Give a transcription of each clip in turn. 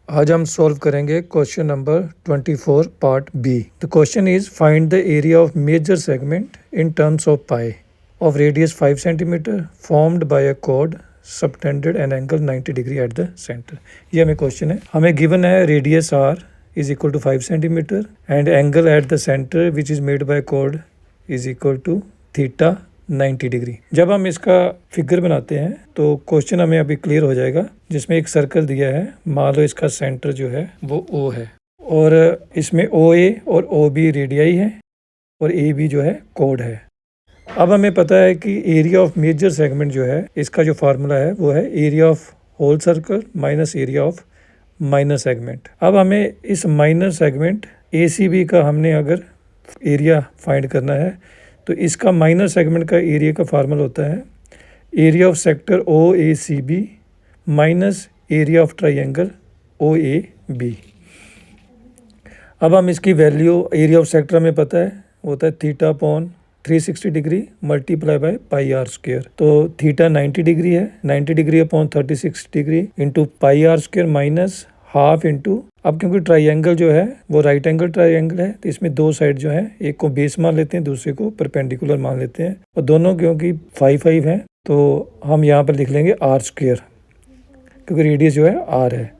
आज हम सॉल्व करेंगे question number 24 part B. The question is find the area of major segment in terms of pi of radius 5 centimetre formed by a chord subtended an angle 90 degree at the centre. ये हमें question है, हमें given है radius R is equal to 5 centimetre and angle at the centre which is made by chord is equal to theta 90 degree. जब हम इसका figure बनाते हैं तो क्वेश्चन हमें अभी क्लियर हो जाएगा, जिसमें एक सर्कल दिया है। मान लो इसका सेंटर जो है वो O है और इसमें OA और OB रेडियाई है और AB जो है कोड है। अब हमें पता है कि एरिया ऑफ मेजर सेगमेंट जो है, इसका जो फार्मूला है वो है area of whole circle minus area of minor segment. अब हमें इस माइनर सेगमेंट ACB का हमने अगर एरिया फाइंड करना है तो इसका माइनर सेगमेंट का एरिया का फार्मूला होता है area of sector OACB minus area of triangle OAB। अब हम इसकी वैल्यू एरिया ऑफ सेक्टर में पता है होता है theta upon 360 degree multiply by pi are square. तो थीटा 90 डिग्री है, 90 degree upon 36 degree into pi are square minus half into, अब क्योंकि ट्राइंगल जो है वो राइट एंगल ट्राइंगल है तो इसमें दो साइड जो है, एक को बेस मान लेते हैं दूसरे को परपेंडिकुलर मान लेते हैं, और दोनों क्योंकि 5 है तो हम यहाँ पर लिख लेंगे आर स्क्वायर क्योंकि रेडियस जो है आर है।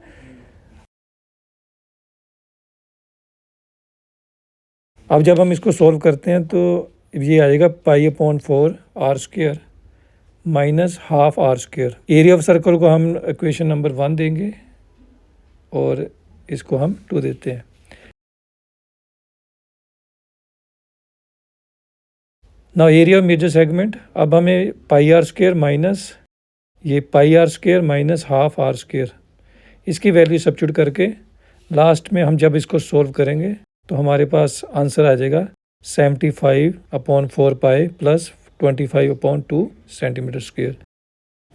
अब जब हम इसको सॉल्व करते हैं तो ये आएगा pi upon 4 R square minus half are square. Area of circle को हम इक्वेशन नंबर 1 देंगे और इसको हम 2 देते हैं। Now area of major segment, अब हमें पाई आर स्क्वायर माइनस ये pi are square minus half are square, इसकी वैल्यू सब्स्टिट्यूट करके लास्ट में हम जब इसको सॉल्व करेंगे तो हमारे पास आंसर आ जाएगा 75 upon 4 pi plus 25 upon 2 centimetre square.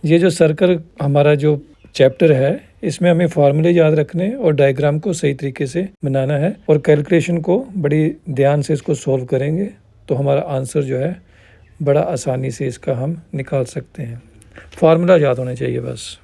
ये जो सर्कल हमारा जो चैप्टर है इसमें हमें फार्मूले याद रखने और डायग्राम को सही तरीके से बनाना है और कैलकुलेशन को बड़ी ध्यान से इसको सॉल्व करेंगे तो हमारा आंसर जो है बड़ा आसानी से इसका हम निकाल सकते हैं। फार्मूला याद होने चाहिए बस।